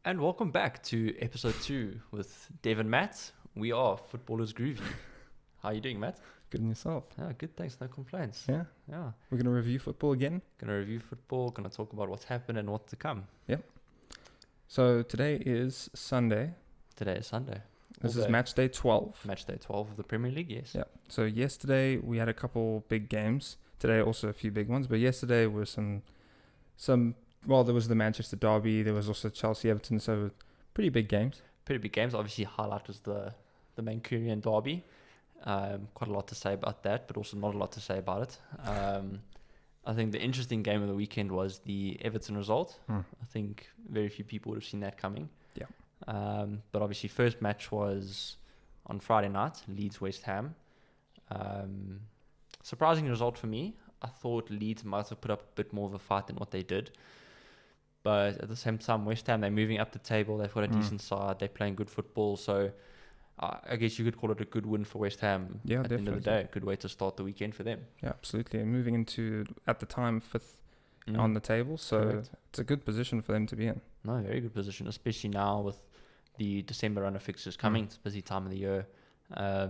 And welcome back to episode 2 with Dev and Matt. We are Football Is Groovy. How are you doing, Matt? Good on yourself. Yeah, good, thanks. No complaints. Yeah. Yeah. We're going to review football again. Gonna review football, gonna talk about what's happened and what's to come. So today is Sunday. Today is Sunday. This All is day. match day 12. Match day 12 of the Premier League, yes. Yeah. So yesterday we had a couple big games. Today also a few big ones. But yesterday was some well, there was the Manchester Derby. There was also Chelsea-Everton. So pretty big games. Pretty big games. Obviously, highlight was the Mancunian Derby. Quite a lot to say about that, but also not a lot to say about it. I think the interesting game of the weekend was the Everton result. I think very few people would have seen that coming. Yeah. But obviously, first match was on Friday night, Leeds-West Ham. Surprising result for me. I thought Leeds might have put up a bit more of a fight than what they did. But at the same time, West Ham, they're moving up the table. They've got a decent side. They're playing good football. So I guess you could call it a good win for West Ham. Yeah, at the end of the day, a good way to start the weekend for them. Yeah, absolutely. And moving into, at the time, 5th on the table. So Correct. it's a good position for them to be in. No, very good position, especially now with the December run of fixtures coming. It's a busy time of the year. I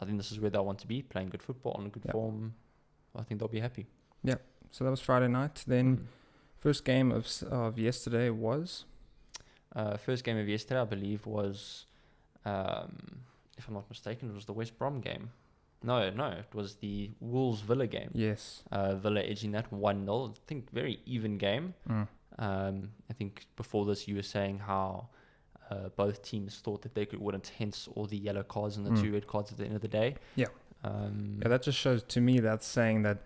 think this is where they want to be, playing good football on a good form. I think they'll be happy. So that was Friday night. Then first game of yesterday was... First game of yesterday, I believe, was, if I'm not mistaken, it was the West Brom game. No, it was the Wolves-Villa game. Yes. Villa edging that 1-0. I think very even game. I think before this you were saying how both teams thought that they could win it, hence all the yellow cards and the 2 red cards at the end of the day. Yeah. Yeah, that just shows to me that's saying that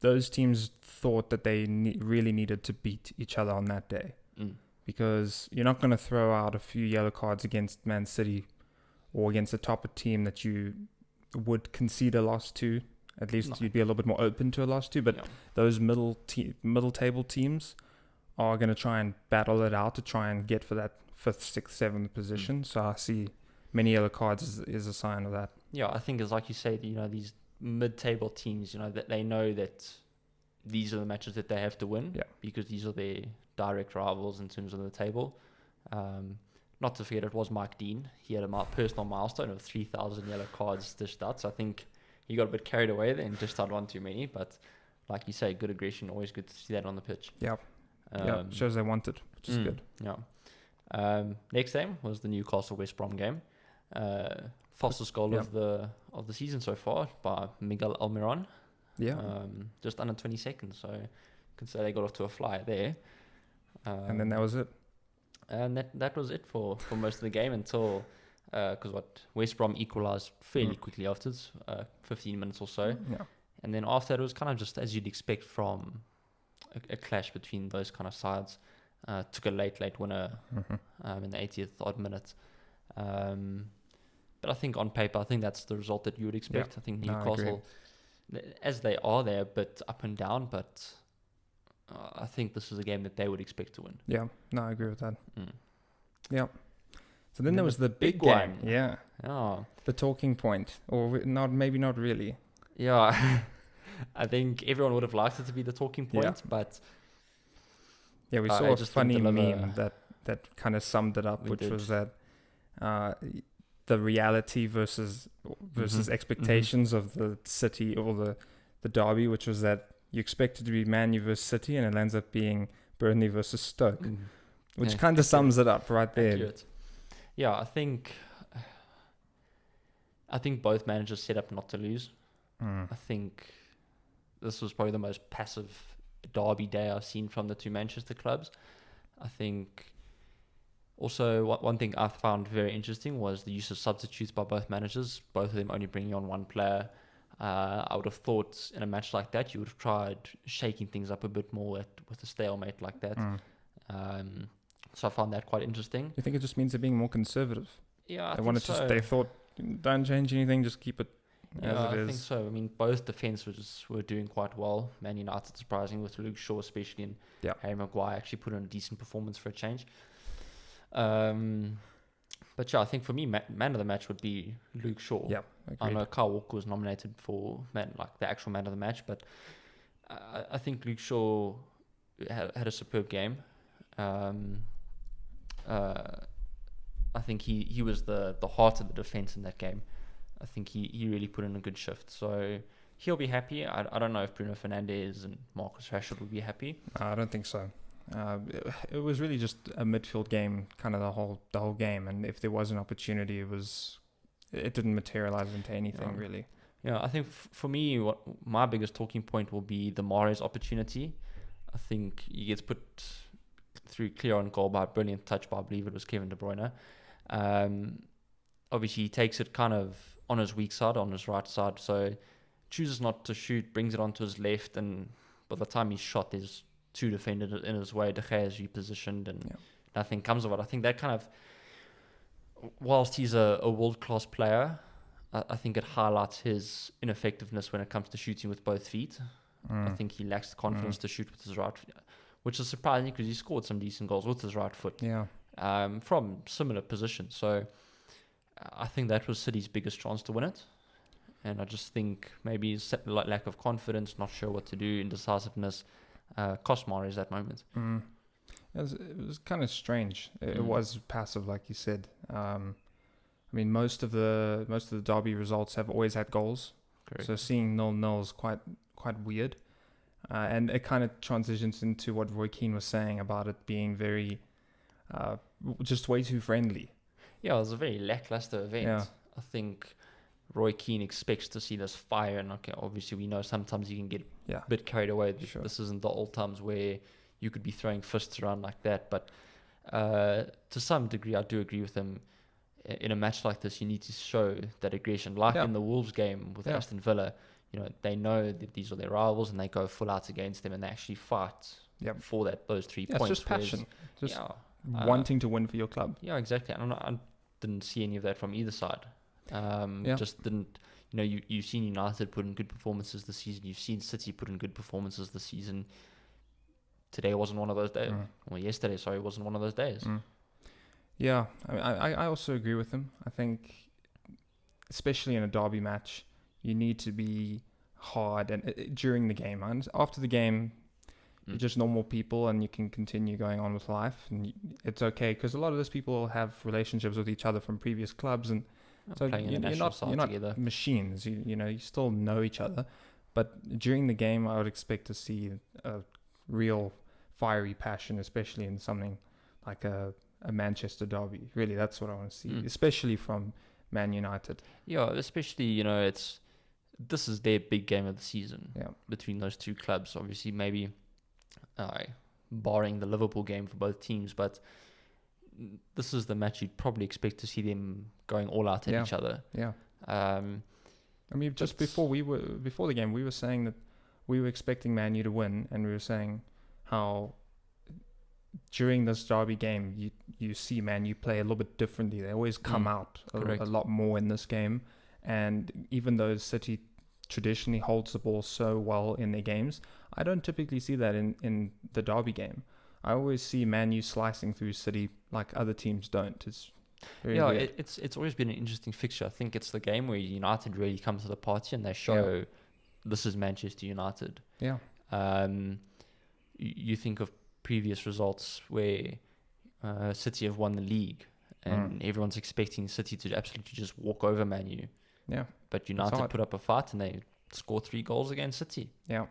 those teams thought that they really needed to beat each other on that day. Because you're not going to throw out a few yellow cards against Man City or against a top team that you would concede a loss to. At least you'd be a little bit more open to a loss to. But those middle table teams are going to try and battle it out to try and get for that 5th, 6th, 7th position. So I see many yellow cards is a sign of that. Yeah, I think it's like you say, these mid-table teams, that they know that these are the matches that they have to win because these are their direct rivals in terms of the table. Not to forget, it was Mike Dean. He had a personal milestone of 3,000 yellow cards dished out. So I think he got a bit carried away there and dished out one too many. But like you say, good aggression, always good to see that on the pitch. Yeah, shows they want it, which is good. Yeah. Next game was the Newcastle West Brom game. Fastest goal of the season so far by Miguel Almiron. Yeah. Just under 20 seconds. So you can say they got off to a flyer there. And then that was it. And that was it for most of the game until because West Brom equalised fairly quickly afterwards, 15 minutes or so. Yeah. And then after that, it was kind of just as you'd expect from a clash between those kind of sides. Took a late winner in the 80th odd minute. But I think on paper, that's the result that you would expect. I think Newcastle, as they are, they're a bit up and down, but I think this is a game that they would expect to win. Yeah, no, I agree with that. Yeah. So then there was the big game. one. Yeah. Oh. The talking point, or maybe not really. Yeah. I think everyone would have liked it to be the talking point, but... Yeah, we saw a funny meme that kind of summed it up, which was that the reality versus expectations of the City or the derby, which was that you expect it to be Man U versus City, and it ends up being Burnley versus Stoke, which kind of sums it up right there. Accurate. Yeah, I think both managers set up not to lose. I think this was probably the most passive derby day I've seen from the two Manchester clubs. I think also one thing I found very interesting was the use of substitutes by both managers, both of them only bringing on one player. I would have thought in a match like that you would have tried shaking things up a bit more with a stalemate like that. So I found that quite interesting. You think it just means they're being more conservative? Yeah, they thought, don't change anything, just keep it as it is. I think so. I mean, both defences were doing quite well. Man United surprising with Luke Shaw especially, and Harry Maguire actually put in a decent performance for a change. But yeah, I think for me, man of the match would be Luke Shaw. Yeah, I know Kyle Walker was nominated for the actual man of the match, but I think Luke Shaw had a superb game. I think he was the heart of the defense in that game. I think he really put in a good shift. So he'll be happy. I don't know if Bruno Fernandes and Marcus Rashford will be happy. I don't think so. It was really just a midfield game, kind of the whole game. And if there was an opportunity, it didn't materialize into anything really. Yeah, I think for me, what my biggest talking point will be the Mahrez opportunity. I think he gets put through clear on goal by a brilliant touch by, I believe it was Kevin De Bruyne. Obviously, he takes it kind of on his weak side, on his right side, so chooses not to shoot, brings it onto his left, and by the time he's shot, there's two defenders in his way. De Gea is repositioned, and nothing comes of it. I think that kind of, whilst he's a world-class player, I think it highlights his ineffectiveness when it comes to shooting with both feet. I think he lacks the confidence to shoot with his right foot, which is surprising because he scored some decent goals with his right foot from similar positions. So I think that was City's biggest chance to win it. And I just think maybe his lack of confidence, not sure what to do, indecisiveness, cost Mahrez that moment. It was kind of strange. It was passive, like you said. I mean, most of the derby results have always had goals. Correct. So seeing 0-0 is quite weird. And it kind of transitions into what Roy Keane was saying about it being very, just way too friendly. Yeah, it was a very lackluster event. Yeah. I think Roy Keane expects to see this fire, and obviously we know sometimes you can get a bit carried away. Sure. This isn't the old times where you could be throwing fists around like that. But to some degree, I do agree with him. In a match like this, you need to show that aggression. Like in the Wolves game with Aston Villa, they know that these are their rivals and they go full out against them and they actually fight for those 3 points. It's just passion. Just wanting to win for your club. Yeah, exactly. I didn't see any of that from either side. Just didn't. You've seen United put in good performances this season. You've seen City put in good performances this season. Today wasn't one of those days. Well, yesterday, sorry, wasn't one of those days. Yeah, I mean, I also agree with him. I think, especially in a derby match, you need to be hard and during the game. And after the game, you're just normal people and you can continue going on with life. And it's okay because a lot of those people have relationships with each other from previous clubs. And so you're not machines. You still know each other. But during the game, I would expect to see a real fiery passion, especially in something like a Manchester derby. Really, that's what I want to see, especially from Man United. Yeah, especially, this is their big game of the season between those two clubs. Obviously, maybe barring the Liverpool game for both teams, but this is the match you'd probably expect to see them going all out at each other. Yeah. I mean, just before the game, we were saying that we were expecting Man U to win, and we were saying how during this derby game, you see Man U play a little bit differently. They always come out a lot more in this game. And even though City traditionally holds the ball so well in their games, I don't typically see that in the derby game. I always see Man U slicing through City like other teams don't. It's very weird. It's always been an interesting fixture. I think it's the game where United really come to the party and they show this is Manchester United. Yeah. You think of previous results where City have won the league and everyone's expecting City to absolutely just walk over Man U. Yeah. But United put up a fight and they scored 3 goals against City. Yeah.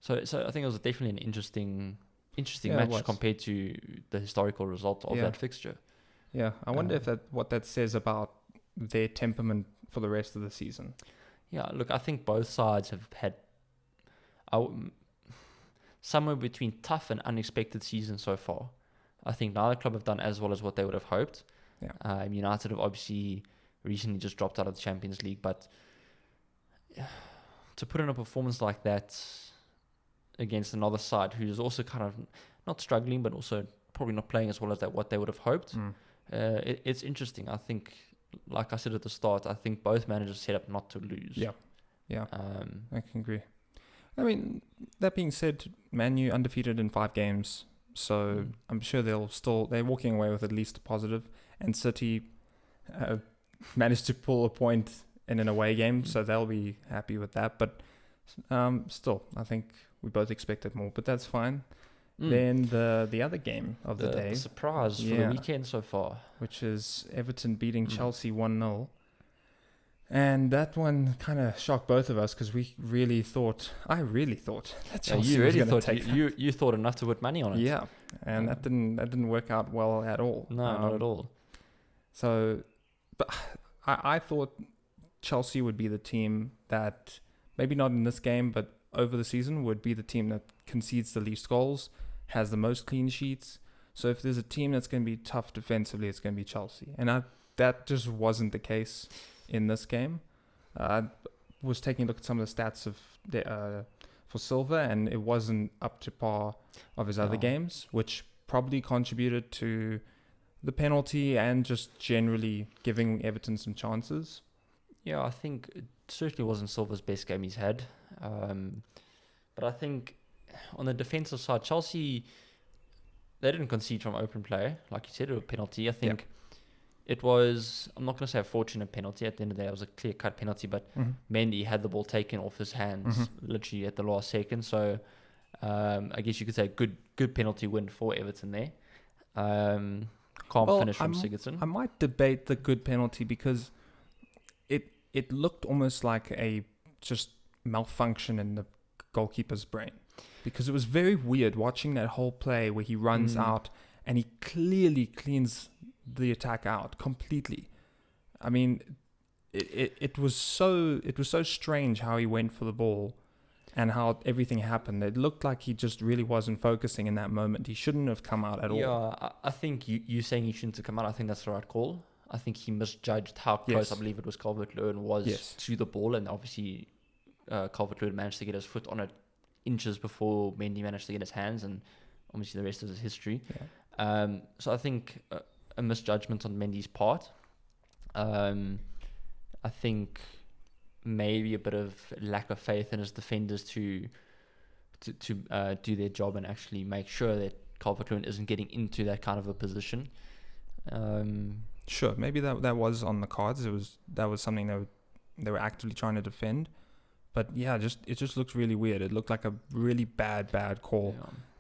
So I think it was definitely an interesting match compared to the historical result of that fixture. Yeah. I wonder what that says about their temperament for the rest of the season. Yeah, look, I think both sides have had somewhere between tough and unexpected seasons so far. I think neither club have done as well as what they would have hoped. Yeah. United have obviously recently just dropped out of the Champions League, but to put in a performance like that against another side who's also kind of not struggling, but also probably not playing as well as what they would have hoped, it's interesting. I think, like I said at the start, I think both managers set up not to lose. Yeah. I can agree. I mean, that being said, Man U undefeated in 5 games, so I'm sure they're walking away with at least a positive. And City managed to pull a point in an away game, so they'll be happy with that. But still, I think we both expected more, but that's fine. Then the other game of the day, the surprise for the weekend so far, which is Everton beating Chelsea 1-0. And that one kind of shocked both of us because I really thought that Chelsea was going to take that. You thought enough to put money on it. Yeah, and that didn't work out well at all. No, not at all. So, but I thought Chelsea would be the team that, maybe not in this game, but over the season, would be the team that concedes the least goals, has the most clean sheets. So if there's a team that's going to be tough defensively, it's going to be Chelsea. And that just wasn't the case in this game. I was taking a look at some of the stats for Silva, and it wasn't up to par of his other games, which probably contributed to the penalty and just generally giving Everton some chances. Yeah, I think it certainly wasn't Silva's best game he's had. But I think on the defensive side, Chelsea, they didn't concede from open play. Like you said, it was a penalty. I think it was, I'm not going to say a fortunate penalty. At the end of the day, it was a clear-cut penalty, but Mendy had the ball taken off his hands literally at the last second. So I guess you could say good penalty win for Everton there. Calm finish from Sigurdsson. I might debate the good penalty because it looked almost like a just malfunction in the goalkeeper's brain, because it was very weird watching that whole play where he runs out and he clearly cleans the attack out completely. I mean, it was so strange how he went for the ball and how everything happened. It looked like he just really wasn't focusing in that moment. He shouldn't have come out at all. Yeah, I think you saying he shouldn't have come out, I think that's the right call. I think he misjudged how close, I believe it was, Calvert-Lewin was to the ball, and obviously Calvert-Lewin managed to get his foot on it inches before Mendy managed to get his hands, and obviously the rest is history. So I think a misjudgment on Mendy's part. I think maybe a bit of lack of faith in his defenders to do their job and actually make sure that Calvert-Lewin isn't getting into that kind of a position. Sure, maybe that was on the cards. That was something they were actively trying to defend. But yeah, it just looked really weird. It looked like a really bad call,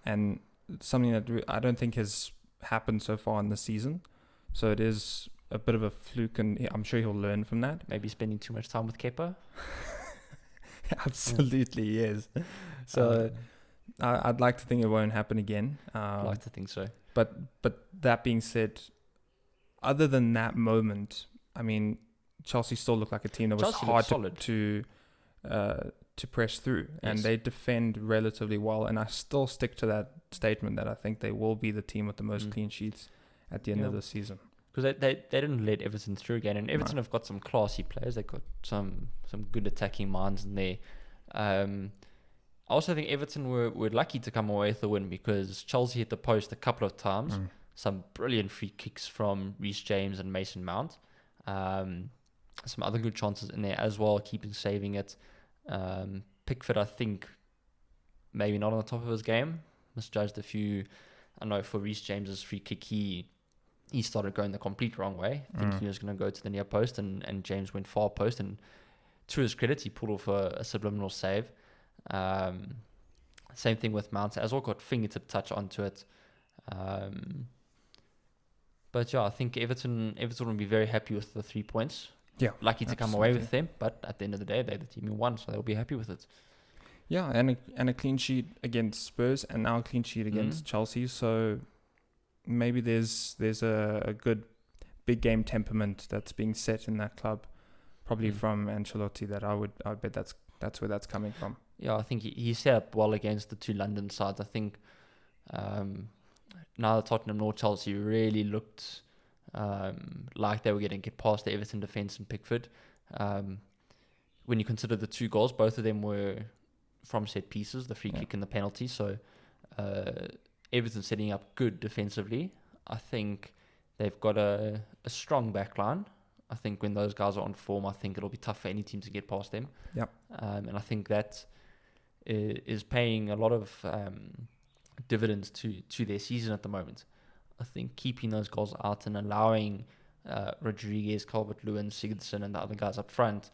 and something that I don't think has happened so far in the season. So it is a bit of a fluke, and I'm sure he'll learn from that. Maybe spending too much time with Kepa. Absolutely is. So I'd like to think it won't happen again. I'd like to think so. But that being said, other than that moment, I mean, Chelsea still looked like a team that was hard to press through, and they defend relatively well. And I still stick to that statement that I think they will be the team with the most clean sheets at the end of the season. Because they didn't let Everton through again, and Everton have got some classy players. They've got some good attacking minds in there. I also think Everton were lucky to come away with the win, because Chelsea hit the post a couple of times. Some brilliant free kicks from Reece James and Mason Mount. Some other good chances in there as well, saving it. Pickford, I think, maybe not on the top of his game. Misjudged a few. I know for Reece James's free kick, he started going the complete wrong way, thinking he was going to go to the near post, and James went far post. And to his credit, he pulled off a subliminal save. Same thing with Mount as well, got fingertip touch onto it. But yeah, I think Everton will be very happy with the 3 points. Yeah, lucky to come away with them, but at the end of the day, they're the team who won, so they'll be happy with it. Yeah, and a clean sheet against Spurs, and now a clean sheet against Chelsea. So maybe there's a good big game temperament that's being set in that club, probably from Ancelotti. That I bet that's where that's coming from. Yeah, I think he set up well against the two London sides. I think neither Tottenham nor Chelsea really looked like they were going to get past the Everton defence and Pickford. When you consider the two goals, both of them were from set pieces, the free kick and the penalty. So Everton setting up good defensively. I think they've got a strong back line. I think when those guys are on form, I think it'll be tough for any team to get past them. Yep. And I think that is paying a lot of dividends to their season at the moment. I think keeping those goals out and allowing Rodriguez, Calvert-Lewin, Sigurdsson and the other guys up front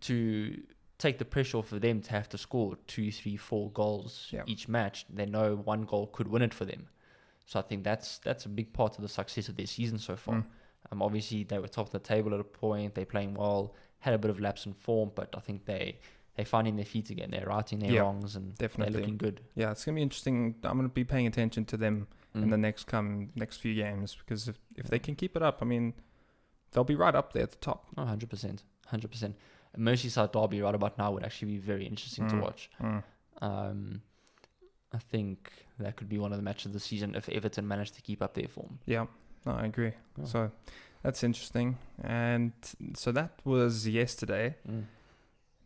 to take the pressure off of them to have to score 2, 3, 4 goals each match. They know one goal could win it for them. So I think that's a big part of the success of their season so far. Obviously, they were top of the table at a point. They're playing well, had a bit of lapse in form, but I think they're finding their feet again. They're righting their wrongs, and they're looking good. Yeah, it's going to be interesting. I'm going to be paying attention to them in the next few games, because if they can keep it up, I mean, they'll be right up there at the top. Oh, 100%. 100%. A Merseyside derby right about now would actually be very interesting to watch. I think that could be one of the matches of the season if Everton managed to keep up their form. Yeah, no, I agree. Oh. So that's interesting. And so that was yesterday.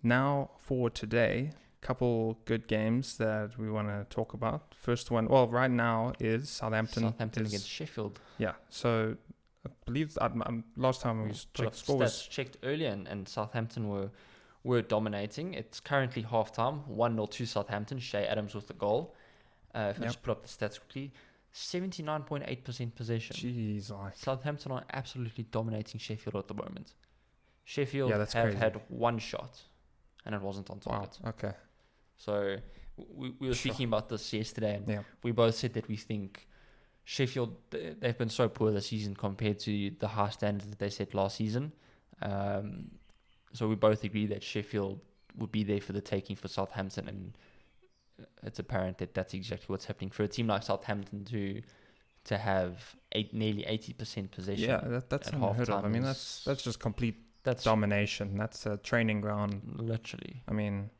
Now for today, couple good games that we want to talk about. First one, well, right now is Southampton against Sheffield. Yeah, so I believe last time we checked score was checked earlier, and Southampton were dominating. It's currently half-time, 1-0 to Southampton. Shea Adams with the goal. If I just put up the stats quickly, 79.8% possession. Jeez, Southampton are absolutely dominating Sheffield at the moment. Sheffield have crazy. Had one shot, and it wasn't on target. Wow, okay. So we were speaking about this yesterday, and we both said that we think Sheffield, they've been so poor this season compared to the high standards that they set last season. So we both agree that Sheffield would be there for the taking for Southampton, and it's apparent that that's exactly what's happening for a team like Southampton to have nearly 80% possession. Yeah, that's unheard of. I mean, that's just complete domination. That's a training ground. Literally. I mean,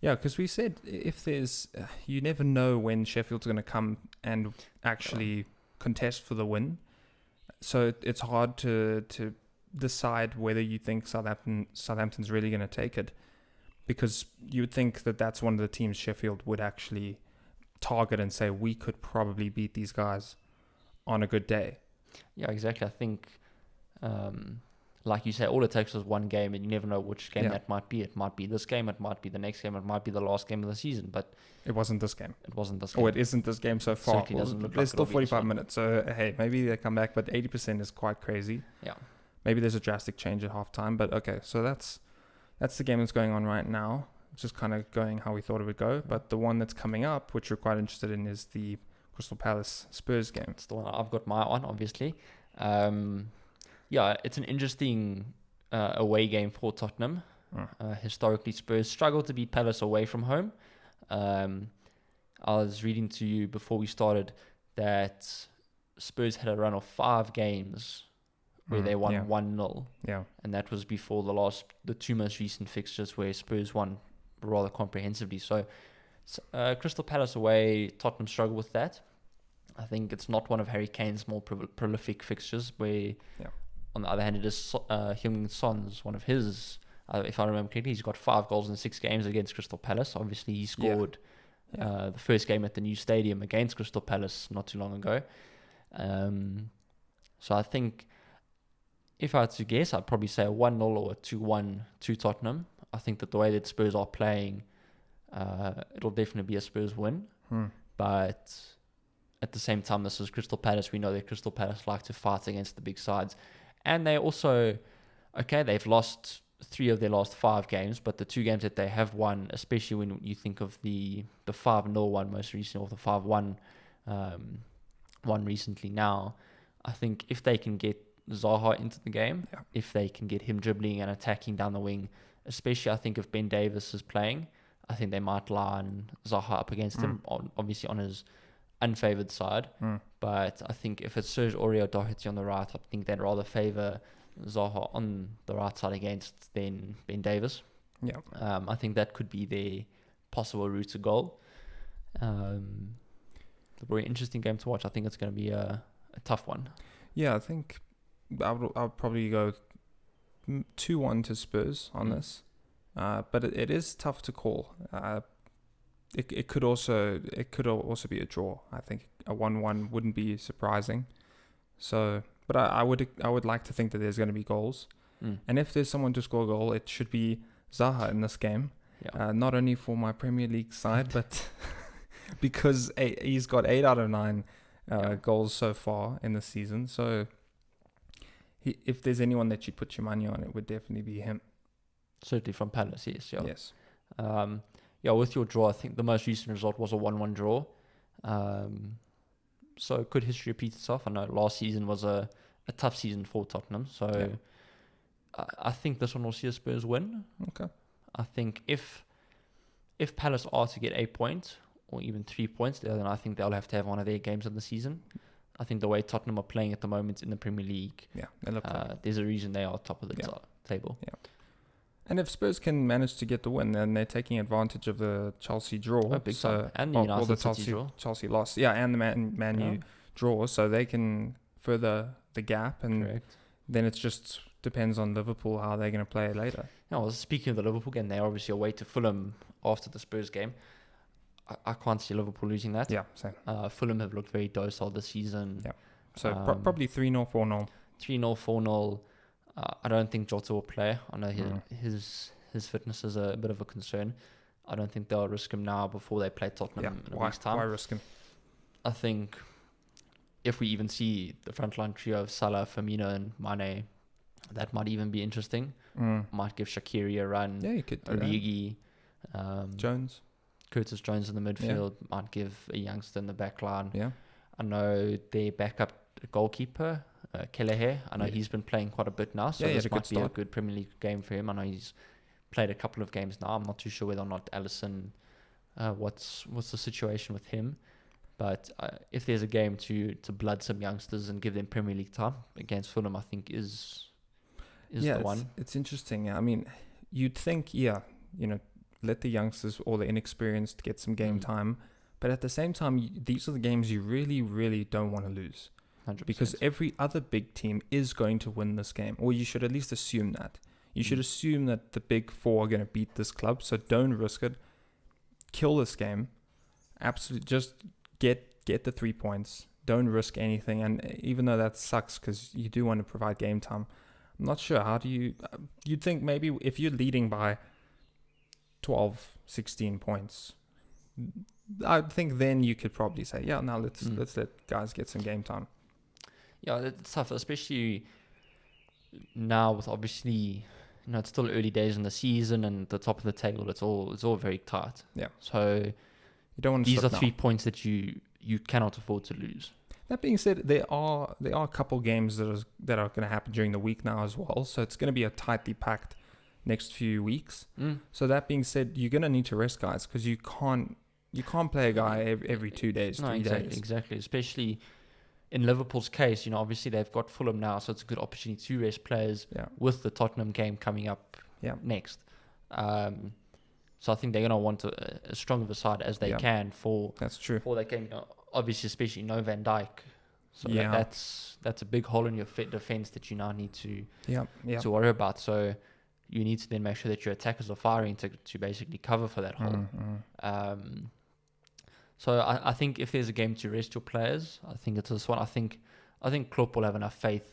yeah, because we said if there's, you never know when Sheffield's going to come and actually contest for the win. So it's hard to decide whether you think Southampton's really going to take it, because you would think that that's one of the teams Sheffield would actually target and say, we could probably beat these guys on a good day. Yeah, exactly. I think, like you say, all it takes is one game, and you never know which game that might be. It might be this game, it might be the next game, it might be the last game of the season, but it wasn't this game. Or it isn't this game so far. There's still 45 minutes, so hey, maybe they come back, but 80% is quite crazy. Yeah. Maybe there's a drastic change at halftime, but okay, so that's the game that's going on right now. It's just kind of going how we thought it would go. But the one that's coming up, which we're quite interested in, is the Crystal Palace Spurs game. It's the one I've got my on, obviously. Yeah, it's an interesting away game for Tottenham. Historically, Spurs struggle to beat Palace away from home. I was reading to you before we started that Spurs had a run of 5 games where they won 1-0. Yeah. And that was before the 2 most recent fixtures where Spurs won rather comprehensively. So Crystal Palace away, Tottenham struggle with that. I think it's not one of Harry Kane's more prolific fixtures, where on the other hand it is Heung-min Son's one of his, if I remember correctly, he's got 5 goals in 6 games against Crystal Palace. Obviously he scored the first game at the new stadium against Crystal Palace not too long ago. So I think, if I had to guess, I'd probably say a 1-0 or a 2-1 to Tottenham. I think that the way that Spurs are playing, it'll definitely be a Spurs win. But at the same time, this is Crystal Palace. We know that Crystal Palace like to fight against the big sides. And they also, they've lost 3 of their last 5 games, but the 2 games that they have won, especially when you think of the 5-0 one most recently, or the 5-1 one recently now, I think if they can get Zaha into the game, if they can get him dribbling and attacking down the wing, especially I think if Ben Davies is playing, I think they might line Zaha up against him, obviously on his unfavoured side. But I think if it's Serge Aurier Doherty on the right, I think they'd rather favour Zaha on the right side against than Ben Davies. Yeah. I think that could be their possible route to goal. A very interesting game to watch. I think it's going to be a tough one. Yeah, I think I'll probably go 2-1 to Spurs on this, but it is tough to call. It could also be a draw. I think a 1-1 wouldn't be surprising. So, but I would like to think that there's going to be goals, and if there's someone to score a goal, it should be Zaha in this game. Not only for my Premier League side, but because he's got 8 out of 9 goals so far in the season. So if there's anyone that you'd put your money on, it would definitely be him. Certainly from Palace, yes. Yeah. Yes. With your draw, I think the most recent result was a 1-1 draw. So could history repeat itself? I know last season was a tough season for Tottenham. So I think this one will see a Spurs win. Okay. I think if Palace are to get 8 points or even 3 points, then I think they'll have to have one of their games of the season. I think the way Tottenham are playing at the moment in the Premier League, they look there's a reason they are top of the table. Yeah. And if Spurs can manage to get the win, then they're taking advantage of the Chelsea draw. Big time. And the United City draw. Chelsea loss. Yeah, and the Man U draw. So they can further the gap. And Correct. then it just depends on Liverpool how they're going to play later. Speaking of the Liverpool game, they're obviously away to Fulham after the Spurs game. I can't see Liverpool losing that. Yeah, same. Fulham have looked very docile this season. Yeah. So probably 3-0, 4-0. 3-0, 4-0. I don't think Jota will play. I know his fitness is a bit of a concern. I don't think they'll risk him now before they play Tottenham in a week's time. Why risk him? I think if we even see the frontline trio of Salah, Firmino and Mane, that might even be interesting. Might give Shaqiri a run. Yeah, you could do Origi, Jones. Curtis Jones in the midfield. Might give a youngster in the back line. Yeah. I know their backup goalkeeper, Kelleher. I know he's been playing quite a bit now, so this might be a good Premier League game for him. I know he's played a couple of games now. I'm not too sure whether or not Alisson, what's the situation with him. But if there's a game to blood some youngsters and give them Premier League time against Fulham, I think is the one. It's interesting. I mean, you'd think, let the youngsters or the inexperienced get some game time. But at the same time, these are the games you really, really don't want to lose. 100%. Because every other big team is going to win this game. Or you should at least assume that. You should assume that the big four are going to beat this club. So don't risk it. Kill this game. Absolutely. Just get the 3 points. Don't risk anything. And even though that sucks because you do want to provide game time, I'm not sure. How do you... you'd think maybe if you're leading by 12, 16 points... I think then you could probably say, let's let guys get some game time. Yeah, it's tough, especially now with obviously, it's still early days in the season and the top of the table. It's all very tight. Yeah. So you don't want to. These are 3 points that you cannot afford to lose. That being said, there are a couple games that are going to happen during the week now as well. So it's going to be a tightly packed next few weeks. So that being said, you're going to need to rest guys because you can't play a guy every 2 days, 3 days. Exactly. Especially in Liverpool's case, obviously they've got Fulham now, so it's a good opportunity to rest players with the Tottenham game coming up next. So I think they're going to want as strong of a side as they can for that game. Obviously, especially no Van Dijk. So that's a big hole in your defense that you now need to worry about. So you need to then make sure that your attackers are firing to basically cover for that hole. So I think if there's a game to rest your players, I think it's this one. I think Klopp will have enough faith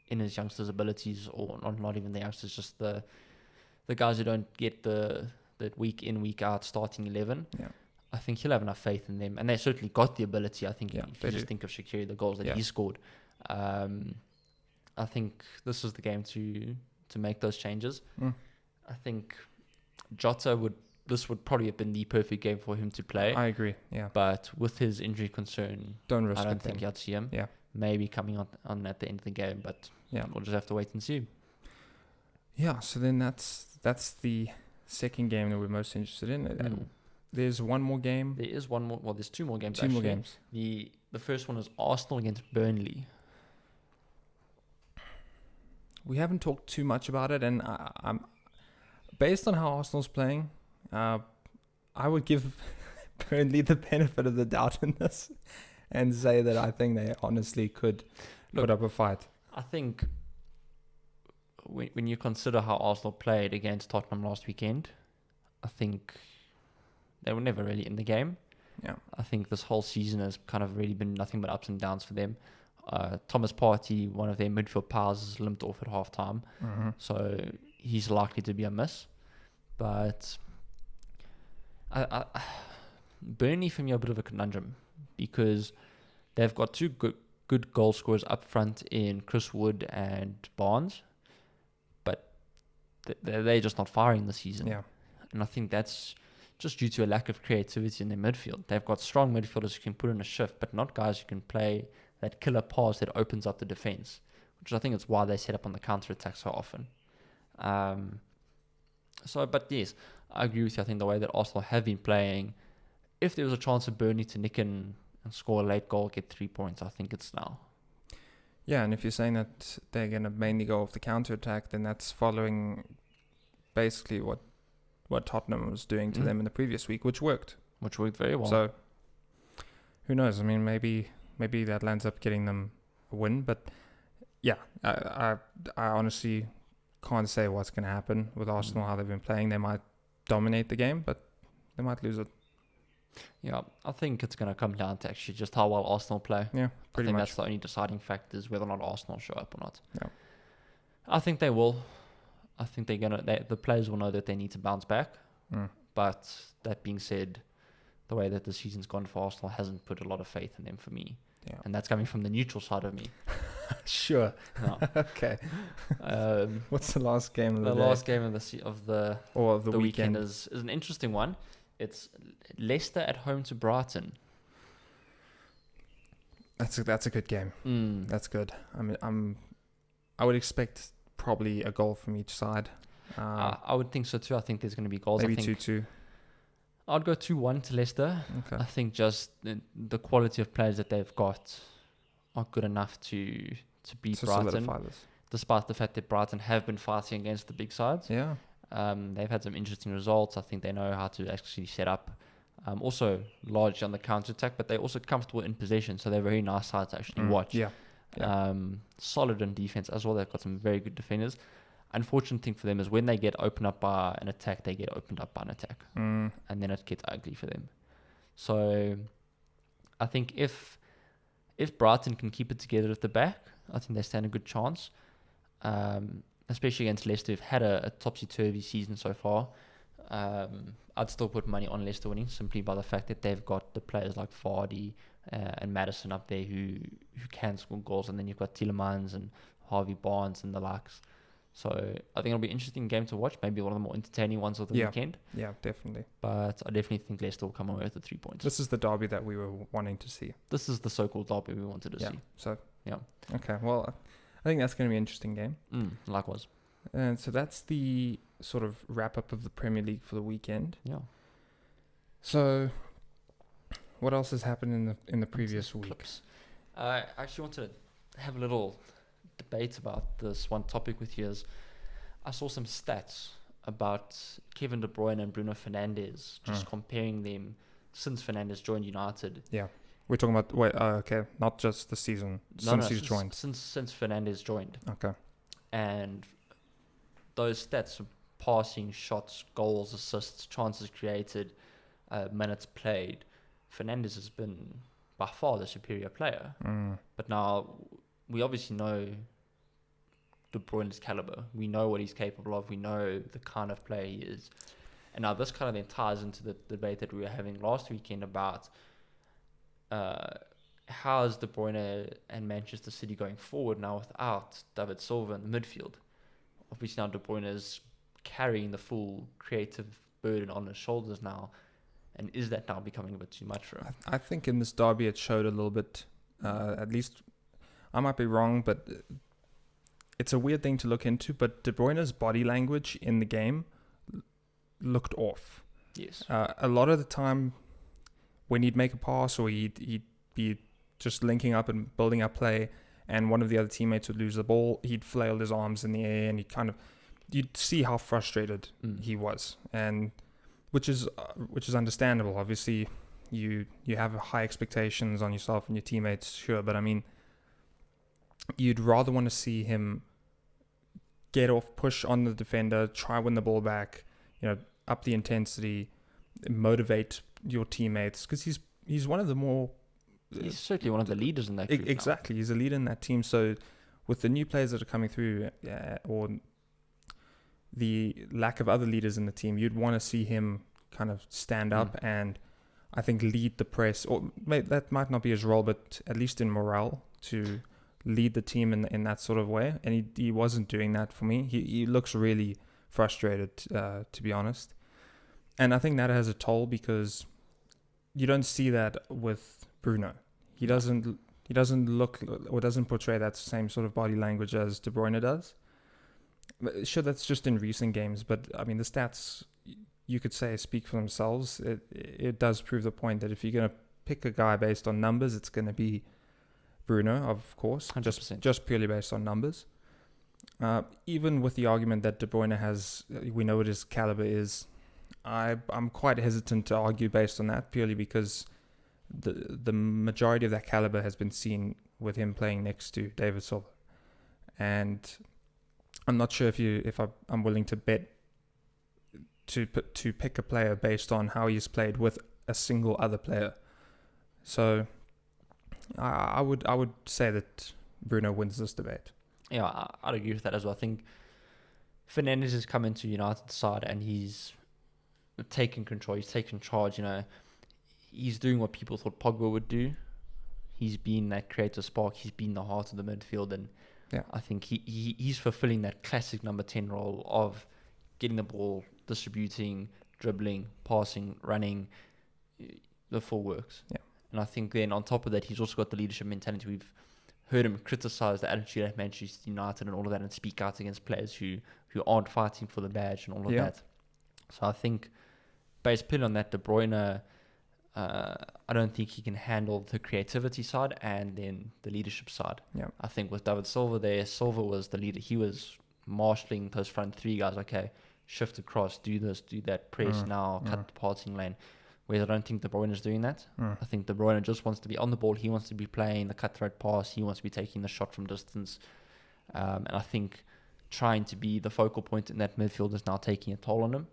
in his youngsters' abilities, or not even the youngsters, just the guys who don't get the week in, week out starting 11. Yeah. I think he'll have enough faith in them, and they certainly got the ability. I think if you just think of Shaqiri, the goals that he scored. I think this is the game to make those changes. I think Jota would probably have been the perfect game for him to play. I agree, yeah. But with his injury concern, I don't think I'd see him. Yeah. Maybe coming on at the end of the game, but we'll just have to wait and see. Yeah, so then that's the second game that we're most interested in. There's one more game. There is one more. Well, there's 2 more games. Two more games. The first one is Arsenal against Burnley. We haven't talked too much about it, and I'm based on how Arsenal's playing. I would give Burnley the benefit of the doubt in this and say that I think they honestly could put up a fight. I think when you consider how Arsenal played against Tottenham last weekend, I think they were never really in the game. Yeah. I think this whole season has kind of really been nothing but ups and downs for them. Thomas Partey, one of their midfield powers, is limped off at half-time. So he's likely to be a miss. But Burnley for me are a bit of a conundrum because they've got 2 good goal scorers up front in Chris Wood and Barnes, but they're just not firing this season. Yeah. And I think that's just due to a lack of creativity in their midfield. They've got strong midfielders who can put in a shift, but not guys who can play that killer pass that opens up the defense, which I think is why they set up on the counter-attack so often. But yes, I agree with you. I think the way that Arsenal have been playing, if there was a chance of Burnley to nick and score a late goal, get 3 points, I think it's now. Yeah, and if you're saying that they're going to mainly go off the counter-attack, then that's following basically what Tottenham was doing to them in the previous week, which worked. Which worked very well. So, who knows? I mean, maybe that lands up getting them a win, but yeah, I honestly can't say what's going to happen with Arsenal, how they've been playing. They might dominate the game, but they might lose it. Yeah, I think it's going to come down to actually just how well Arsenal play. Yeah, pretty much. That's the only deciding factor, is whether or not Arsenal show up or not. Yeah. I think they will. I think the players will know that they need to bounce back. But that being said, the way that the season's gone for Arsenal hasn't put a lot of faith in them for me. Yeah. And that's coming from the neutral side of me. Sure. No. Okay. What's the last game of the day? The last game of the weekend is an interesting one. It's Leicester at home to Brighton. That's a good game. That's good. I mean, I would expect probably a goal from each side. I would think so too. I think there's going to be goals. Maybe 2-2. I'd go 2-1 to Leicester. Okay. I think just the quality of players that they've got are good enough to beat Brighton, despite the fact that Brighton have been fighting against the big sides. Yeah. They've had some interesting results. I think they know how to actually set up. Also largely on the counter-attack, but they're also comfortable in possession, so they're very nice sides to actually watch. Yeah. Solid in defense as well. They've got some very good defenders. Unfortunate thing for them is when they get opened up by an attack, they get opened up by an attack. And then it gets ugly for them. So I think if Brighton can keep it together at the back, I think they stand a good chance. Especially against Leicester, who've had a topsy-turvy season so far. I'd still put money on Leicester winning, simply by the fact that they've got the players like Vardy and Maddison up there who can score goals, and then you've got Tielemans and Harvey Barnes and the likes. So I think it'll be an interesting game to watch, maybe one of the more entertaining ones of the weekend. Yeah, definitely. But I definitely think Leicester will come away with the 3 points. This is the derby that we were wanting to see. This is the so-called derby we wanted to see. So, yeah. Okay, well, I think that's going to be an interesting game. Likewise. And so that's the sort of wrap-up of the Premier League for the weekend. Yeah. So, what else has happened in the previous week? I actually wanted to have a little debate about this one topic with you. Is I saw some stats about Kevin De Bruyne and Bruno Fernandes, just comparing them since Fernandes joined United. Yeah. We're talking about, not just the season, since he's joined. Since Fernandes joined. Okay. And those stats of passing, shots, goals, assists, chances created, minutes played, Fernandes has been by far the superior player. But now we obviously know De Bruyne's caliber. We know what he's capable of. We know the kind of player he is. And now this kind of then ties into the debate that we were having last weekend about how is De Bruyne and Manchester City going forward now without David Silva in the midfield? Obviously now De Bruyne is carrying the full creative burden on his shoulders now. And is that now becoming a bit too much for him? I think in this derby it showed a little bit, at least I might be wrong, but it's a weird thing to look into, but De Bruyne's body language in the game looked off. Yes. A lot of the time when he'd make a pass or he'd be just linking up and building up play and one of the other teammates would lose the ball, he'd flail his arms in the air and you'd see how frustrated he was, and which is understandable. Obviously, you have high expectations on yourself and your teammates, sure, but I mean, you'd rather want to see him get off, push on the defender, try win the ball back, up the intensity, motivate your teammates, because he's one of the more... He's certainly one of the leaders in that group. Exactly, he's a leader in that team. So with the new players that are coming through, or the lack of other leaders in the team, you'd want to see him kind of stand up and I think lead the press, or that might not be his role, but at least in morale, to lead the team in that sort of way. And he wasn't doing that for me. He looks really frustrated, to be honest. And I think that has a toll because you don't see that with Bruno. He doesn't look or doesn't portray that same sort of body language as De Bruyne does. Sure, that's just in recent games, but I mean the stats, you could say, speak for themselves. It does prove the point that if you're going to pick a guy based on numbers, it's going to be Bruno, of course, 100%. just purely based on numbers. Even with the argument that De Bruyne has, we know what his caliber is, I'm quite hesitant to argue based on that, purely because the majority of that caliber has been seen with him playing next to David Silva. And I'm not sure if I'm willing to bet to pick a player based on how he's played with a single other player. So I would say that Bruno wins this debate. Yeah, I'd agree with that as well. I think Fernandes has come into United's side and he's taken control. He's taken charge. He's doing what people thought Pogba would do. He's been that creative spark. He's been the heart of the midfield, and I think he's fulfilling that classic number 10 role of getting the ball, distributing, dribbling, passing, running, the full works. Yeah. And I think then on top of that, he's also got the leadership mentality. We've heard him criticize the attitude at Manchester United and all of that, and speak out against players who aren't fighting for the badge and all of that. So I think, based purely on that, De Bruyne, I don't think he can handle the creativity side and then the leadership side. Yeah. I think with David Silva there, Silva was the leader. He was marshalling those front three guys. Okay, shift across, do this, do that, press now, cut the passing lane. Whereas I don't think De Bruyne is doing that. I think De Bruyne just wants to be on the ball. He wants to be playing the cutthroat pass. He wants to be taking the shot from distance. And I think trying to be the focal point in that midfield is now taking a toll on him.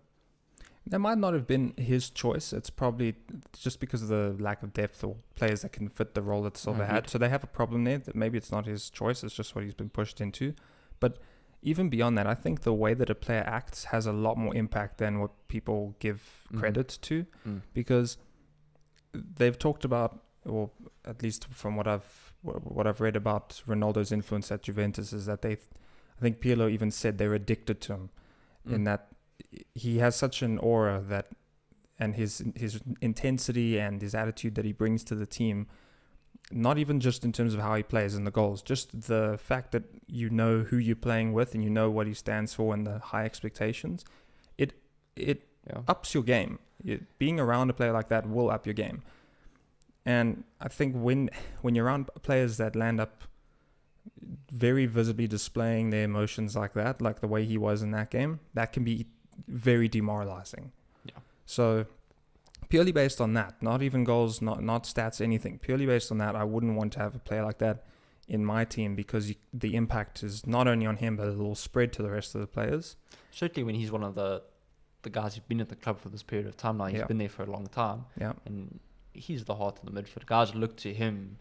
That might not have been his choice. It's probably just because of the lack of depth or players that can fit the role that Silva had. So they have a problem there. That maybe it's not his choice. It's just what he's been pushed into. But even beyond that, I think the way that a player acts has a lot more impact than what people give credit to, because they've talked about, or at least from what I've read about Ronaldo's influence at Juventus, is that I think Pirlo even said they're addicted to him, in that he has such an aura that, and his intensity and his attitude that he brings to the team, not even just in terms of how he plays and the goals, just the fact that you know who you're playing with and you know what he stands for and the high expectations, it ups your game. Being around a player like that will up your game. And I think when you're around players that land up very visibly displaying their emotions like that, like the way he was in that game, that can be very demoralizing. Yeah. So purely based on that, not even goals, not stats, anything, purely based on that, I wouldn't want to have a player like that in my team, because the impact is not only on him, but it will spread to the rest of the players. Certainly when he's one of the guys who've been at the club for this period of time now. He's been there for a long time. Yeah. And he's the heart of the midfield. Guys look to him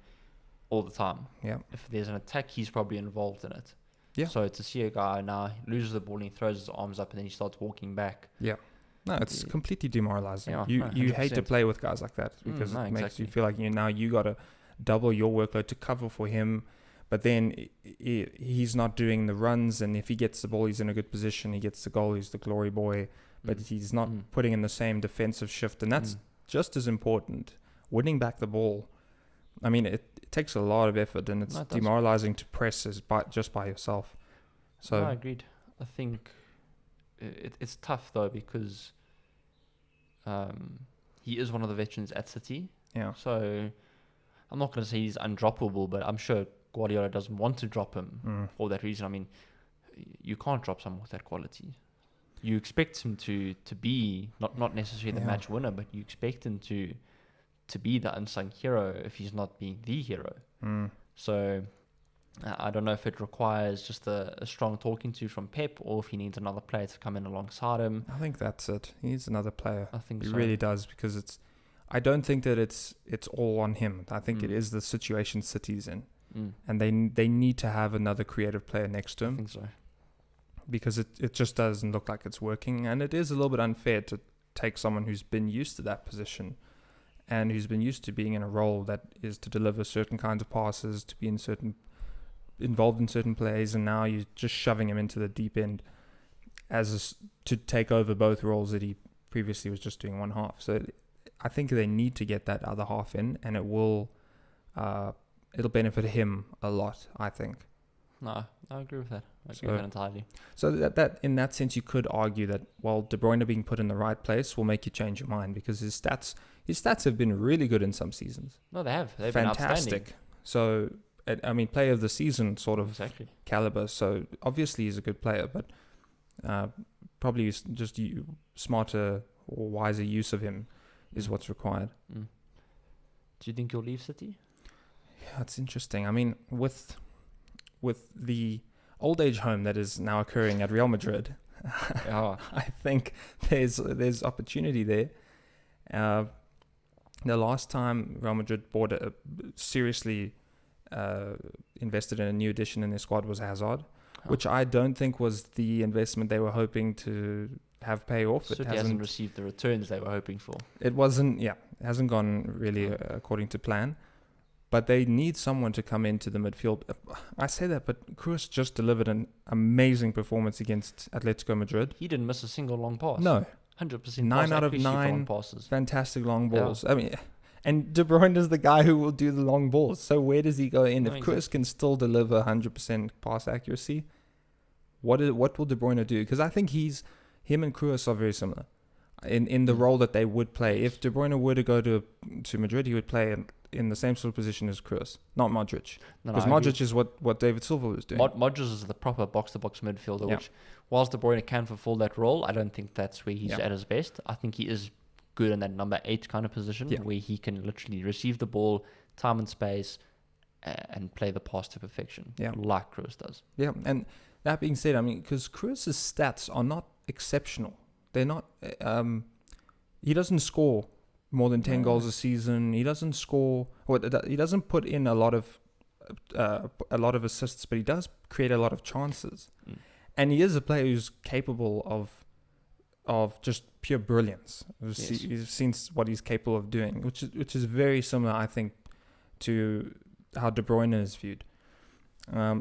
all the time. Yeah. If there's an attack, he's probably involved in it. Yeah. So to see a guy now loses the ball and he throws his arms up and then he starts walking back. Yeah. No, it's completely demoralizing. Yeah, you hate to play with guys like that, because it makes you feel like you got to double your workload to cover for him. But then he's not doing the runs, and if he gets the ball, he's in a good position. He gets the goal, he's the glory boy. But he's not putting in the same defensive shift, and that's just as important. Winning back the ball, I mean, it takes a lot of effort, and it's demoralizing to press just by yourself. So I agreed. I think it's tough though, because he is one of the veterans at City. Yeah. So I'm not going to say he's undroppable, but I'm sure Guardiola doesn't want to drop him for that reason. I mean, you can't drop someone with that quality. You expect him to be not necessarily the match winner, but you expect him to be the unsung hero if he's not being the hero. So I don't know if it requires just a strong talking to from Pep, or if he needs another player to come in alongside him. I think that's it. He needs another player. I think he really does, because I don't think that it's all on him. I think it is the situation City's in, and they need to have another creative player next to him. I think so, because it just doesn't look like it's working, and it is a little bit unfair to take someone who's been used to that position and who's been used to being in a role that is to deliver certain kinds of passes, to be involved in certain plays, and now you're just shoving him into the deep end. to take over both roles that he previously was just doing one half. So I think they need to get that other half in, and it'll benefit him a lot, I think. No, I agree with that. I agree with that entirely. So that in that sense, you could argue that while De Bruyne being put in the right place will make you change your mind, because his stats have been really good in some seasons. No, they have. They've fantastic. Been outstanding. So, I mean, player of the season sort of caliber. So obviously he's a good player, but probably just smarter or wiser use of him is what's required. Do you think he'll leave City? Yeah, it's interesting. I mean, with the old age home that is now occurring at Real Madrid, I think there's opportunity there. The last time Real Madrid seriously invested in a new addition in their squad was Hazard, which I don't think was the investment they were hoping to have pay off. City hasn't received the returns they were hoping for. It hasn't gone really according to plan. But they need someone to come into the midfield. I say that, but Kroos just delivered an amazing performance against Atletico Madrid. He didn't miss a single long pass. No. 100% 9 out of 9 passes. Fantastic long balls. Yeah. I mean, and De Bruyne is the guy who will do the long balls. So where does he go in? If Kroos can still deliver 100% pass accuracy, what will De Bruyne do? Because I think him and Kroos are very similar in the role that they would play. If De Bruyne were to go to Madrid, he would play in the same sort of position as Kroos, not Modric. Because Modric is what David Silva was doing. Modric is the proper box-to-box midfielder, which, whilst De Bruyne can fulfill that role, I don't think that's where he's at his best. I think he is good in that number 8 kind of position, where he can literally receive the ball, time and space, and play the pass to perfection, like Kroos does. Yeah, and that being said, I mean, because Kroos' stats are not exceptional. They're not... he doesn't score more than 10 goals a season. He doesn't score, or he doesn't put in a lot of assists, but he does create a lot of chances. And he is a player who's capable of just pure brilliance. You've seen what he's capable of doing, which is very similar, I think, to how De Bruyne is viewed. I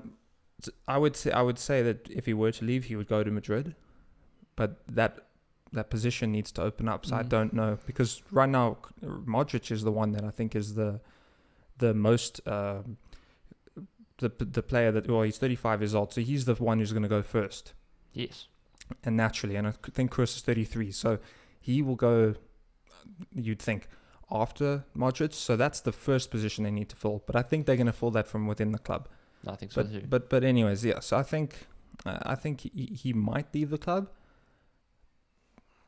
would say that if he were to leave, he would go to Madrid, but that position needs to open up. So I don't know, because right now Modric is the one that I think is the most the player that, he's 35 years old, so he's the one who's going to go first. Yes, and naturally, and I think Kroos is 33, so he will go, you'd think, after Modric. So that's the first position they need to fill. But I think they're going to fill that from within the club. I think so too. But anyways, yeah. So I think he might leave the club.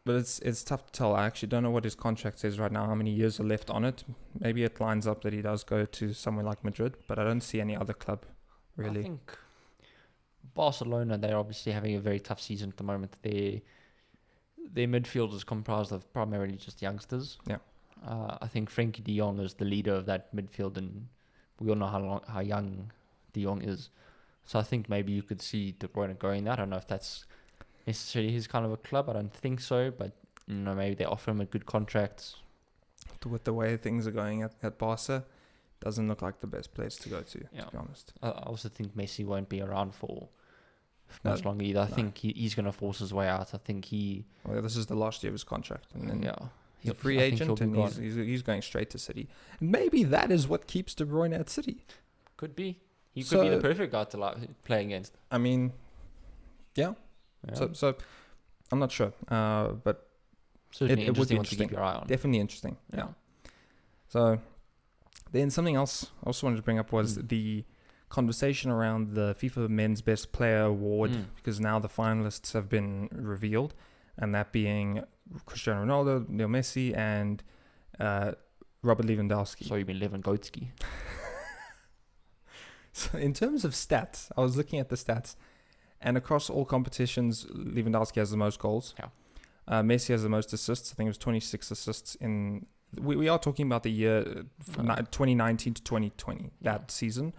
But it's tough to tell. I actually don't know what his contract says right now, how many years are left on it. Maybe it lines up that he does go to somewhere like Madrid, but I don't see any other club, really. I think Barcelona, they're obviously having a very tough season at the moment. Their midfield is comprised of primarily just youngsters. Yeah. I think Frenkie de Jong is the leader of that midfield, and we all know how young de Jong is. So I think maybe you could see De Bruyne going there. I don't know if that's necessarily his kind of a club. I don't think so, but maybe they offer him a good contract. With the way things are going at Barca, doesn't look like the best place to go to be honest. I also think Messi won't be around for much longer either. I think he's going to force his way out. I think this is the last year of his contract, and then he's a free agent, and he's going straight to City. Maybe that is what keeps De Bruyne at City. Could be. He could be the perfect guy to play against. I mean, yeah. So I'm not sure, but certainly it would be interesting to keep your eye on. Definitely interesting. Yeah. So then something else I also wanted to bring up was the conversation around the FIFA Men's Best Player Award, because now the finalists have been revealed, and that being Cristiano Ronaldo, Leo Messi, and Robert Lewandowski. So you mean Lewandowski? So in terms of stats, I was looking at the stats. And across all competitions, Lewandowski has the most goals. Yeah. Messi has the most assists. I think it was 26 assists in... We are talking about the year 2019 to 2020, that season.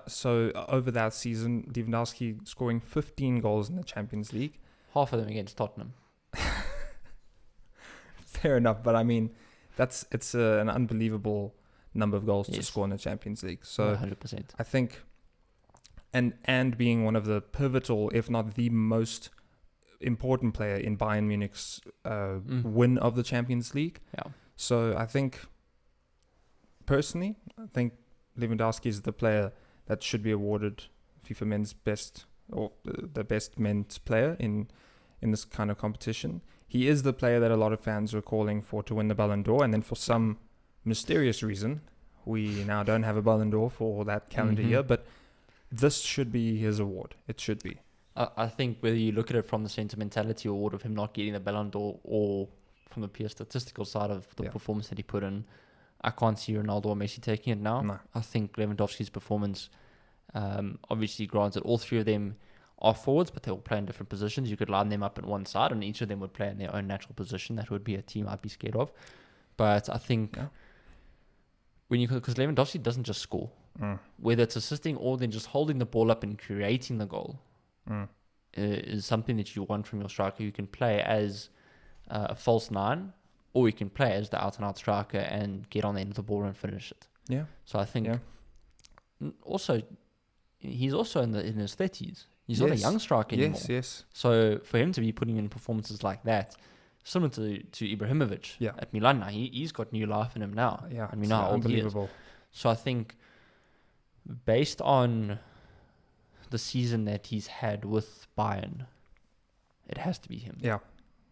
So over that season, Lewandowski scoring 15 goals in the Champions League. Half of them against Tottenham. Fair enough, but I mean, it's an unbelievable number of goals to score in the Champions League. So 100%. I think... And being one of the pivotal, if not the most important player in Bayern Munich's win of the Champions League. Yeah. So I think Lewandowski is the player that should be awarded FIFA Men's Best, or the best men's player in this kind of competition. He is the player that a lot of fans were calling for to win the Ballon d'Or, and then for some mysterious reason, we now don't have a Ballon d'Or for that calendar year, but this should be his award. It should be. I think whether you look at it from the sentimentality award of him not getting the Ballon d'Or, or from the pure statistical side of the performance that he put in, I can't see Ronaldo or Messi taking it now. No. I think Lewandowski's performance, obviously granted all three of them are forwards, but they all play in different positions. You could line them up in one side and each of them would play in their own natural position. That would be a team I'd be scared of. But I think because Lewandowski doesn't just score, whether it's assisting or then just holding the ball up and creating the goal, is something that you want from your striker. You can play as a false nine, or you can play as the out-and-out striker and get on the end of the ball and finish it. Yeah. So I think also he's also in his 30s. He's not a young striker anymore. Yes. So for him to be putting in performances like that, similar to Ibrahimovic at Milan now, he's got new life in him now. Yeah, and we know how old he is. So I think based on the season that he's had with Bayern, it has to be him. Yeah.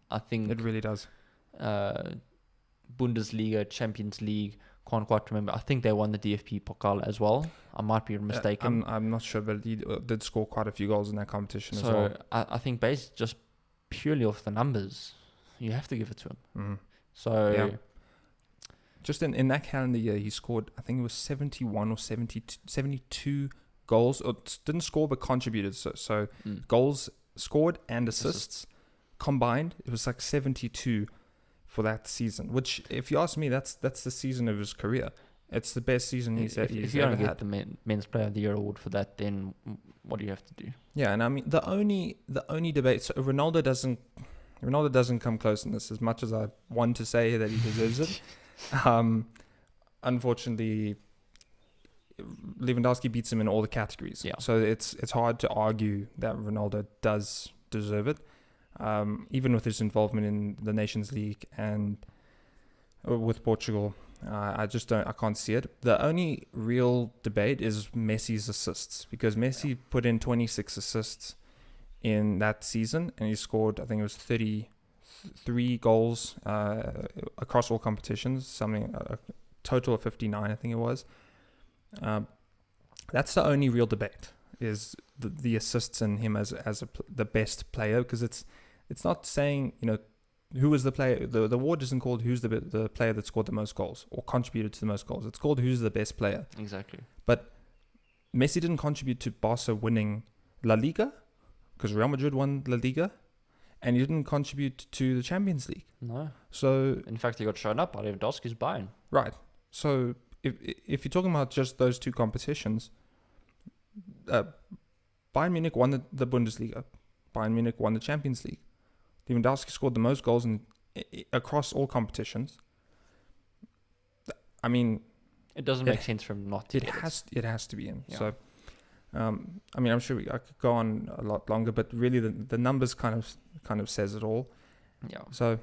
I think it really does. Bundesliga, Champions League, can't quite remember. I think they won the DFB Pokal as well. I might be mistaken. I'm not sure, but he did score quite a few goals in that competition as well. So I think based just purely off the numbers, you have to give it to him. Mm-hmm. So just in that calendar year, he scored, I think it was 71 or 72 goals. Or didn't score, but contributed. So goals scored and assists combined, it was like 72 for that season, which, if you ask me, that's the season of his career. It's the best season he's ever had. If you don't get the Men's Player of the Year award for that, then what do you have to do? Yeah, and I mean the only debate. So Ronaldo doesn't come close in this. As much as I want to say that he deserves it, unfortunately, Lewandowski beats him in all the categories. Yeah. So it's hard to argue that Ronaldo does deserve it. Even with his involvement in the Nations League and with Portugal, I can't see it. The only real debate is Messi's assists, because Messi put in 26 assists in that season, and he scored, I think it was 33 goals across all competitions, a total of 59, I think it was. That's the only real debate, is the assists and him as the best player, because it's not saying, who was the player. The award isn't called who's the player that scored the most goals or contributed to the most goals. It's called who's the best player. Exactly. But Messi didn't contribute to Barca winning La Liga, because Real Madrid won La Liga, and he didn't contribute to the Champions League. No. So in fact, he got shown up by Lewandowski's Bayern. Right. So if you're talking about just those two competitions, Bayern Munich won the Bundesliga. Bayern Munich won the Champions League. Lewandowski scored the most goals across all competitions. I mean, it doesn't make sense for him not to. It has to be in. Yeah. So, I mean, I'm sure I could go on a lot longer, but really the numbers kind of says it all. Yeah. So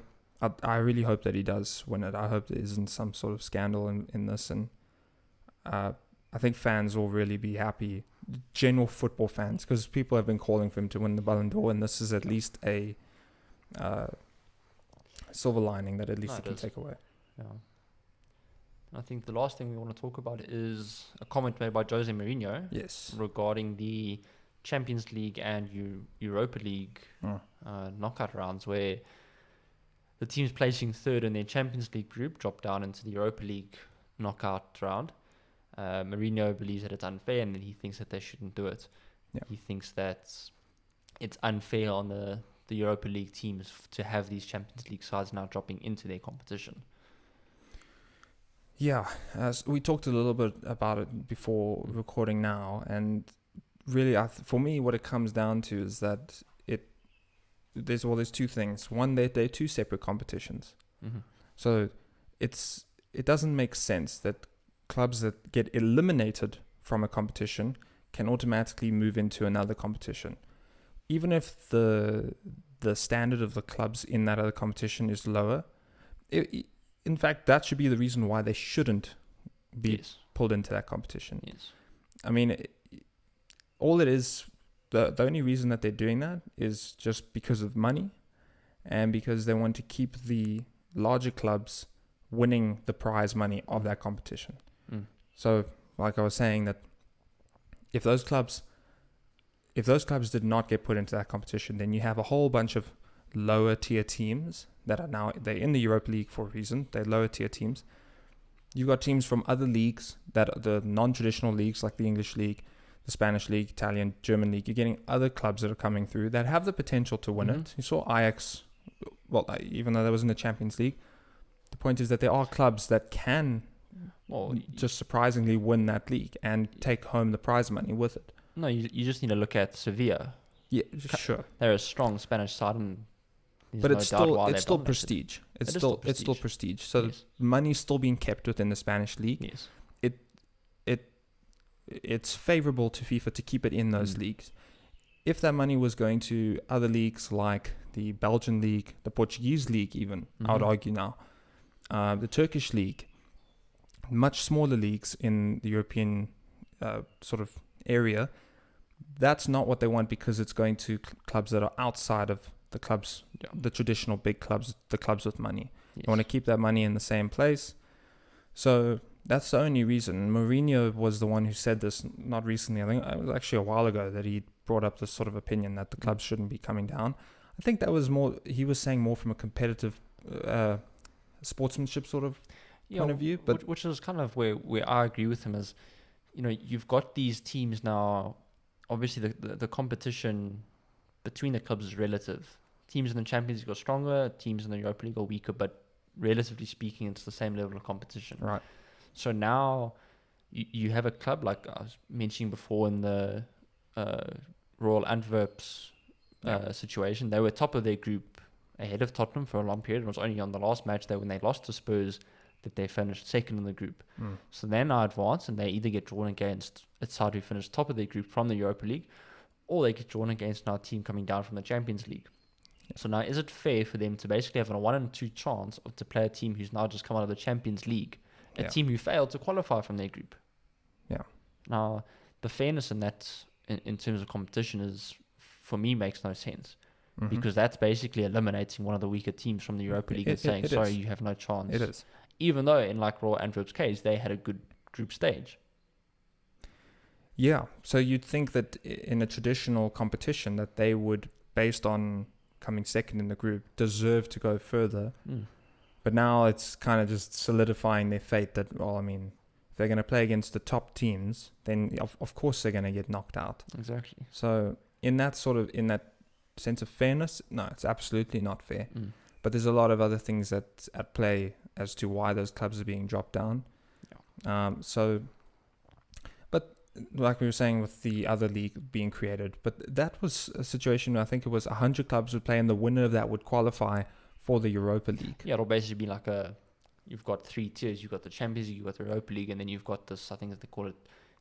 I really hope that he does win it. I hope there isn't some sort of scandal in this, and I think fans will really be happy. General football fans, because people have been calling for him to win the Ballon d'Or, and this is at least a silver lining that at least he can take away. Yeah. I think the last thing we want to talk about is a comment made by Jose Mourinho. Yes. Regarding the Champions League and Europa League knockout rounds, where the teams placing third in their Champions League group drop down into the Europa League knockout round. Mourinho believes that it's unfair, and that he thinks that they shouldn't do it. Yeah. He thinks that it's unfair on the Europa League teams to have these Champions League sides now dropping into their competition. Yeah, as we talked a little bit about it before recording now, and really, for me, what it comes down to is that there's two things. One, they're two separate competitions. Mm-hmm. So it doesn't make sense that clubs that get eliminated from a competition can automatically move into another competition, even if the the standard of the clubs in that other competition is lower. In fact, that should be the reason why they shouldn't be pulled into that competition. Yes. I mean, all it is, the only reason that they're doing that is just because of money and because they want to keep the larger clubs winning the prize money of that competition. So, like I was saying, that if those clubs did not get put into that competition, then you have a whole bunch of lower tier teams that are now, they're in the Europa League for a reason. They're lower tier teams. You've got teams from other leagues that are the non-traditional leagues like the English League, the Spanish League, Italian, German League. You're getting other clubs that are coming through that have the potential to win it. You saw Ajax, well, even though that was in the Champions League, the point is that there are clubs that can just surprisingly win that league and take home the prize money with it. No, you just need to look at Sevilla. Yeah, sure. They're a strong Spanish side, but it's still prestige. It's still prestige. So money's still being kept within the Spanish league. Yes. It's favorable to FIFA to keep it in those leagues. If that money was going to other leagues like the Belgian league, the Portuguese league, even I would argue now, the Turkish league, much smaller leagues in the European sort of area, that's not what they want because it's going to clubs that are outside of the clubs, the traditional big clubs, the clubs with money. Yes. They want to keep that money in the same place. So that's the only reason. Mourinho was the one who said this, not recently. I think it was actually a while ago that he brought up this sort of opinion that the clubs shouldn't be coming down. I think that was more, he was saying more from a competitive sportsmanship sort of point of view. But which is kind of where I agree with him is, you've got these teams now. Obviously, the competition between the clubs is relative. Teams in the Champions League are stronger, teams in the Europa League are weaker, but relatively speaking, it's the same level of competition. Right. So now you have a club like I was mentioning before in the Royal Antwerp's situation. They were top of their group ahead of Tottenham for a long period. It was only on the last match when they lost to Spurs that they finished second in the group. So they're now advanced and they either get drawn against a side who finished top of their group from the Europa League, or they get drawn against now a team coming down from the Champions League. So now is it fair for them to basically have a 1 in 2 chance to play a team who's now just come out of the Champions League, a team who failed to qualify from their group? Yeah. Now, the fairness in that, in terms of competition, is, for me, makes no sense. Because that's basically eliminating one of the weaker teams from the Europa League and saying, sorry, you have no chance. It is. Even though, in like Royal Antwerp's case, they had a good group stage. Yeah. So you'd think that in a traditional competition that they would, based on coming second in the group, deserve to go further. But now it's kind of just solidifying their fate that, well, I mean, if they're going to play against the top teams, then of course they're going to get knocked out. Exactly. So in that sense of fairness, no, it's absolutely not fair. But there's a lot of other things that's at play as to why those clubs are being dropped down. But like we were saying with the other league being created, but that was a situation where I think it was 100 clubs would play and the winner of that would qualify for the Europa League. Yeah, it'll basically be like you've got 3 tiers. You've got the Champions League, you've got the Europa League, and then you've got this, I think that they call it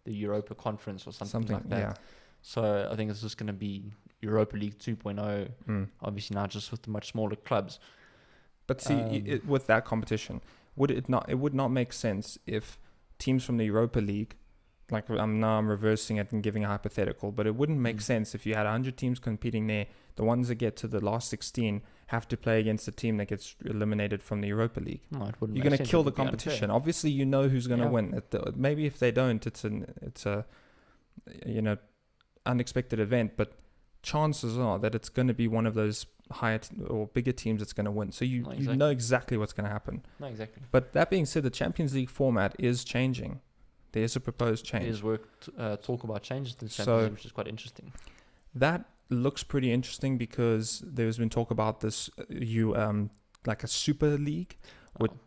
the Europa Conference or something like that. Yeah. So I think it's just going to be Europa League 2.0, obviously now just with the much smaller clubs. But see, with that competition, it would not make sense if teams from the Europa League, like I'm reversing it and giving a hypothetical, but it wouldn't make sense if you had 100 teams competing there. The ones that get to the last 16 have to play against a team that gets eliminated from the Europa League. No, it wouldn't. You're going to kill the competition. Obviously, you know who's going to win. Maybe if they don't, it's a unexpected event, but chances are that it's going to be one of those higher or bigger teams that's going to win. So you know exactly what's going to happen. No, exactly. But that being said, the Champions League format is changing. There's a proposed change. There's talk about changes to the Champions League, which is quite interesting. That looks pretty interesting because there's been talk about this, like a super league,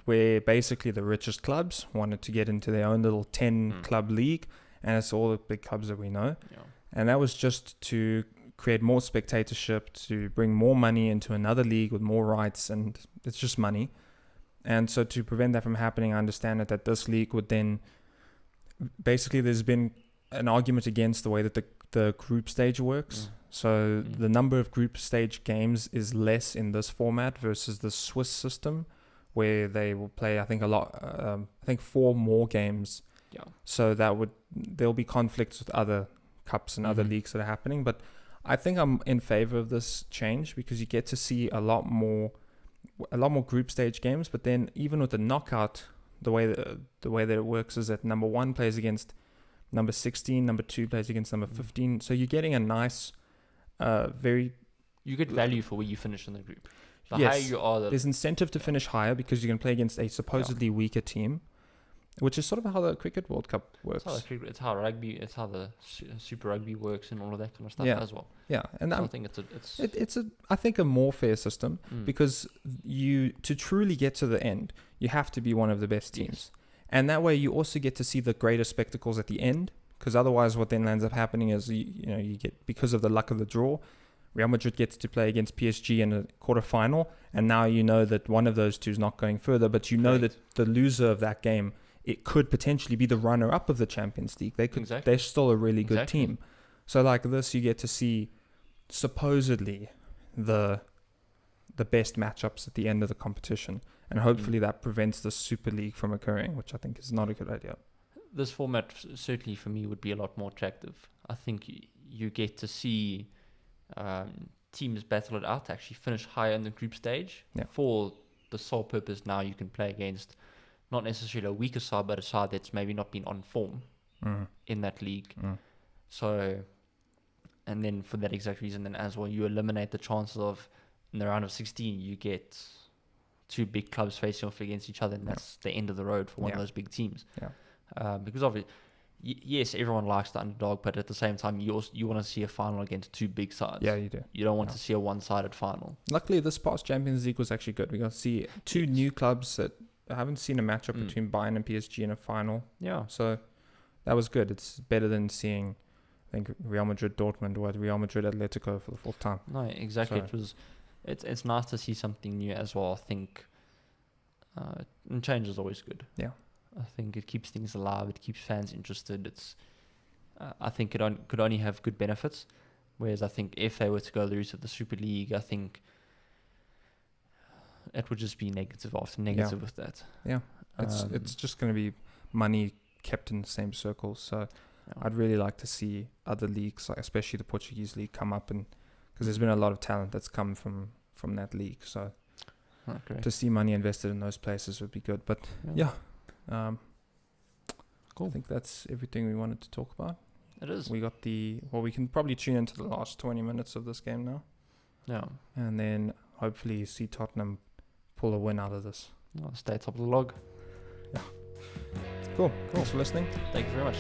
where basically the richest clubs wanted to get into their own little 10 club league, and it's all the big clubs that we know. Yeah. And that was just to create more spectatorship, to bring more money into another league with more rights, and it's just money. And so to prevent that from happening, I understand that this league would then, basically there's been an argument against the way that the group stage works. So the number of group stage games is less in this format versus the Swiss system, where they will play, I think, 4 more games. Yeah. So there'll be conflicts with other cups and other leagues that are happening. But I think I'm in favor of this change because you get to see a lot more group stage games. But then even with the knockout, the way that it works is that number 1 plays against number 16, number 2 plays against number 15. So you're getting a nice, you get value for where you finish in the group. The yes, higher you are, there's incentive to finish higher because you can play against a supposedly weaker team, which is sort of how the Cricket World Cup works. It's how rugby, it's how the Super Rugby works and all of that kind of stuff as well. Yeah, and so I think it's I think a more fair system because to truly get to the end, you have to be one of the best teams, and that way you also get to see the greater spectacles at the end. Because otherwise, what then ends up happening is you get, because of the luck of the draw, Real Madrid gets to play against PSG in a quarterfinal, and now you know that one of those two is not going further, but you know that the loser of that game, it could potentially be the runner-up of the Champions League. They're still a really good team. So like this, you get to see supposedly the best matchups at the end of the competition, and hopefully that prevents the Super League from occurring, which I think is not a good idea. This format certainly for me would be a lot more attractive. I think you get to see teams battle it out to actually finish higher in the group stage for the sole purpose now you can play against not necessarily a weaker side, but a side that's maybe not been on form in that league. So, and then for that exact reason, then as well, you eliminate the chances of in the round of 16 you get 2 big clubs facing off against each other, and that's the end of the road for one of those big teams. Because obviously, yes, everyone likes the underdog, but at the same time, you want to see a final against 2 big sides. Yeah, you do. You don't want to see a one-sided final. Luckily, this past Champions League was actually good. We got to see 2 new clubs that I haven't seen a matchup between Bayern and PSG in a final. Yeah. So that was good. It's better than seeing, I think, Real Madrid Dortmund or Real Madrid Atletico for the 4th time. No, exactly. So, it's nice to see something new as well. I think and change is always good. Yeah. I think it keeps things alive. It keeps fans interested. I think it could only have good benefits. Whereas I think if they were to go the route of the Super League, I think it would just be negative after negative with that. Yeah, it's just going to be money kept in the same circles. So I'd really like to see other leagues, especially the Portuguese league, come up, and because there's been a lot of talent that's come from that league. So to see money invested in those places would be good. But cool. I think that's everything we wanted to talk about. It is. We got we can probably tune into the last 20 minutes of this game now. Yeah. And then hopefully see Tottenham pull a win out of this. Stay top of the log. Yeah. Cool. Thanks for listening. Thank you very much.